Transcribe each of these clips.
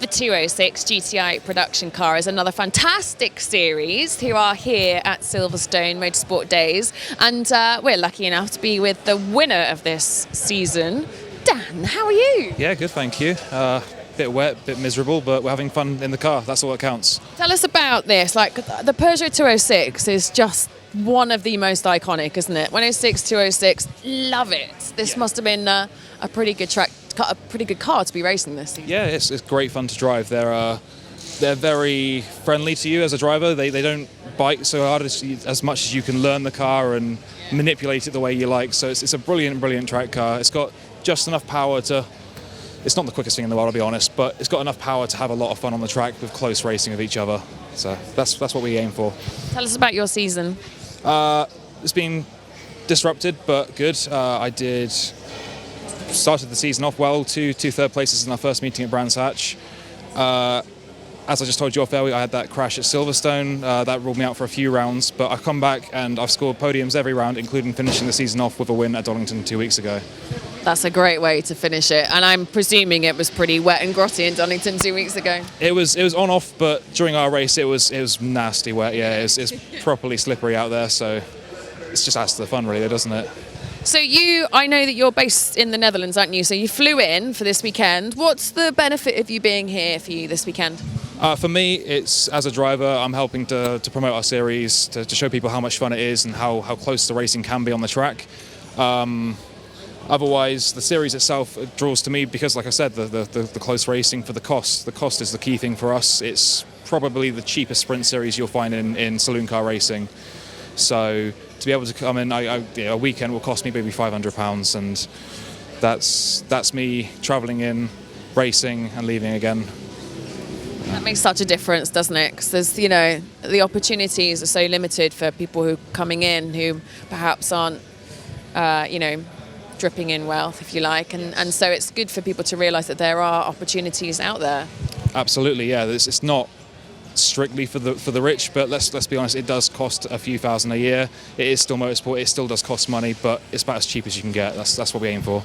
the 206 GTI production car is another fantastic series who are here at Silverstone Motorsport Days, and we're lucky enough to be with the winner of this season. Dan, how are you? Yeah, good, thank you. Bit wet, bit miserable, but we're having fun in the car. That's all that counts. Tell us about this. Like, the Peugeot 206 is just one of the most iconic, isn't it? 106, 206, love it. This must have been a pretty good a pretty good car to be racing this season. Yeah, it's great fun to drive. They're very friendly to you as a driver. They don't bite so hard as much as you can learn the car and manipulate it the way you like. So it's a brilliant track car. It's got just enough power to. It's not the quickest thing in the world, I'll be honest, but it's got enough power to have a lot of fun on the track with close racing of each other. So that's what we aim for. Tell us about your season. It's been disrupted, but good. I started the season off well, two third places in our first meeting at Brands Hatch. As I just told you off air, I had that crash at Silverstone. That ruled me out for a few rounds, but I've come back and I've scored podiums every round, including finishing the season off with a win at Donington 2 weeks ago. That's a great way to finish it, and I'm presuming it was pretty wet and grotty in Donington 2 weeks ago. It was on off, but during our race it was nasty wet. Yeah, it's properly slippery out there, so it's just adds to the fun, really, doesn't it? So I know that you're based in the Netherlands, aren't you? So you flew in for this weekend. What's the benefit of you being here for you this weekend? For me, it's as a driver, I'm helping to promote our series, to show people how much fun it is and how close the racing can be on the track. Otherwise, the series itself draws to me because, like I said, the close racing for the cost. The cost is the key thing for us. It's probably the cheapest sprint series you'll find in saloon car racing. So to be able to come in, a weekend will cost me maybe £500, and that's me travelling in, racing, and leaving again. That makes such a difference, doesn't it? Because there's, the opportunities are so limited for people who are coming in who perhaps aren't, dripping in wealth, if you like, and so it's good for people to realise that there are opportunities out there. Absolutely, yeah. It's not strictly for the rich, but let's be honest, it does cost a few thousand a year. It is still motorsport. It still does cost money, but it's about as cheap as you can get. That's what we aim for.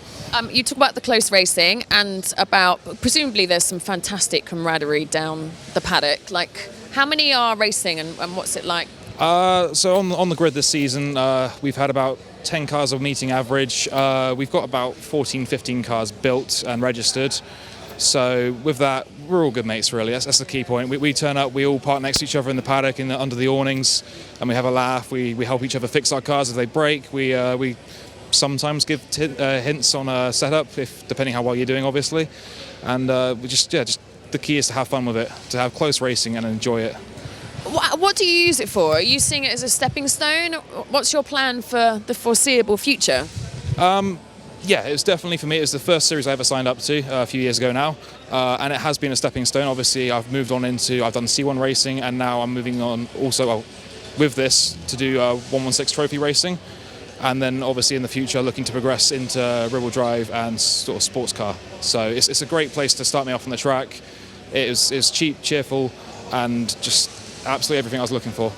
You talk about the close racing and about presumably there's some fantastic camaraderie down the paddock. Like, how many are racing and what's it like? So on the grid this season, we've had about 10 cars of meeting average. We've got about 14, 15 cars built and registered. So with that, we're all good mates, really. That's the key point. We turn up, we all park next to each other in the paddock under the awnings, and we have a laugh. We help each other fix our cars if they break. We sometimes give hints on a setup, depending how well you're doing, obviously. And just the key is to have fun with it, to have close racing and enjoy it. What do you use it for? Are you seeing it as a stepping stone? What's your plan for the foreseeable future? Yeah, it was definitely, for me, it was the first series I ever signed up to a few years ago now, and it has been a stepping stone. Obviously, I've moved on I've done C1 racing, and now I'm moving on also with this to do 116 trophy racing, and then obviously in the future looking to progress into rear-wheel drive and sort of sports car. So it's a great place to start me off on the track. It's cheap, cheerful, and just absolutely everything I was looking for.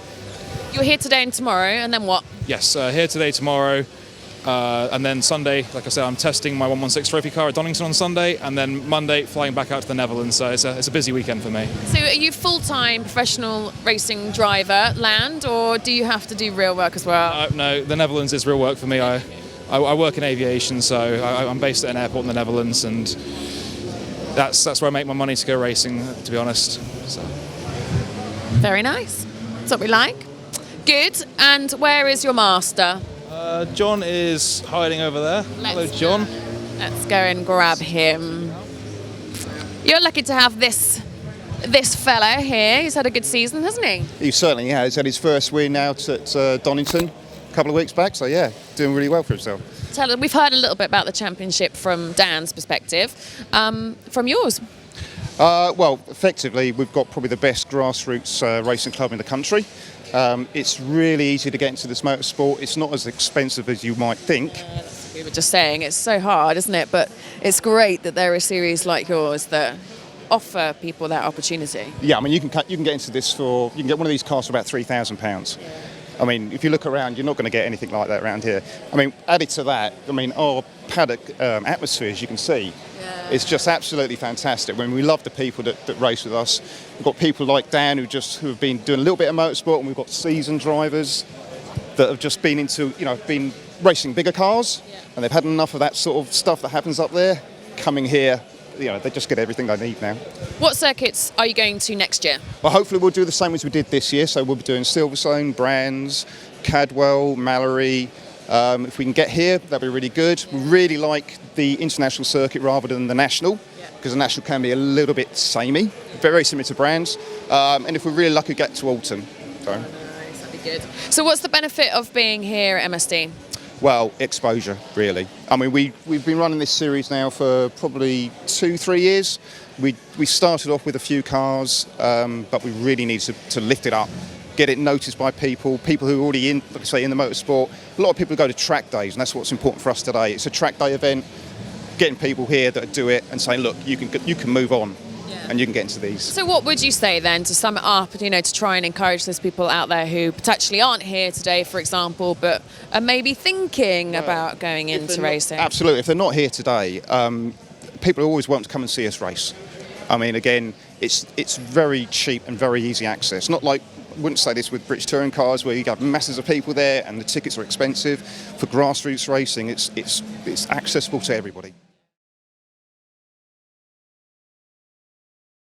You're here today and tomorrow, and then what? Yes, here today, tomorrow. And then Sunday, like I said, I'm testing my 116 trophy car at Donington on Sunday, and then Monday flying back out to the Netherlands. So it's a busy weekend for me. So are you full-time professional racing driver, land, or do you have to do real work as well? No, the Netherlands is real work for me. I work in aviation, so I'm based at an airport in the Netherlands, and that's where I make my money to go racing, to be honest. So. Very nice. That's what we like. Good. And where is your master? John is hiding over there. Hello, John. Let's go and grab him. You're lucky to have this fella here. He's had a good season, hasn't he? He certainly has. He's had his first win out at Donington a couple of weeks back, so yeah, doing really well for himself. We've heard a little bit about the championship from Dan's perspective. From yours? Well, effectively, we've got probably the best grassroots racing club in the country. It's really easy to get into this motorsport. It's not as expensive as you might think. That's what we were just saying. It's so hard, isn't it? But it's great that there are series like yours that offer people that opportunity. Yeah, I mean, you can get into this you can get one of these cars for about £3,000. Yeah. I mean, if you look around, you're not going to get anything like that around here. I mean, added to that, I mean, our paddock atmosphere, as you can see, It's just absolutely fantastic. When we love the people that race with us. We've got people like Dan who have been doing a little bit of motorsport, and we've got seasoned drivers that have just been been racing bigger cars, and they've had enough of that sort of stuff that happens up there. Coming here, they just get everything they need now. What circuits are you going to next year? Well, hopefully we'll do the same as we did this year. So we'll be doing Silverstone, Brands, Cadwell, Mallory. If we can get here, that'd be really good. We really like the international circuit rather than the national, because the national can be a little bit samey, very similar to Brands. And if we're really lucky, get to Alton. So. Nice, that'd be good. So what's the benefit of being here at MSD? Well, exposure, really. I mean, we've been running this series now for probably 2-3 years. We started off with a few cars, but we really need to lift it up, get it noticed by people who are already in, like I say, in the motorsport. A lot of people go to track days, and that's what's important for us today. It's a track day event, getting people here that do it and saying, look, you can move on. And you can get into these. So what would you say then, to sum it up, to try and encourage those people out there who potentially aren't here today, for example, but are maybe thinking about going into racing? Absolutely. If they're not here today, people always want to come and see us race. I mean, again, it's very cheap and very easy access. Not like, I wouldn't say this with British touring cars where you have masses of people there and the tickets are expensive. For grassroots racing, it's accessible to everybody.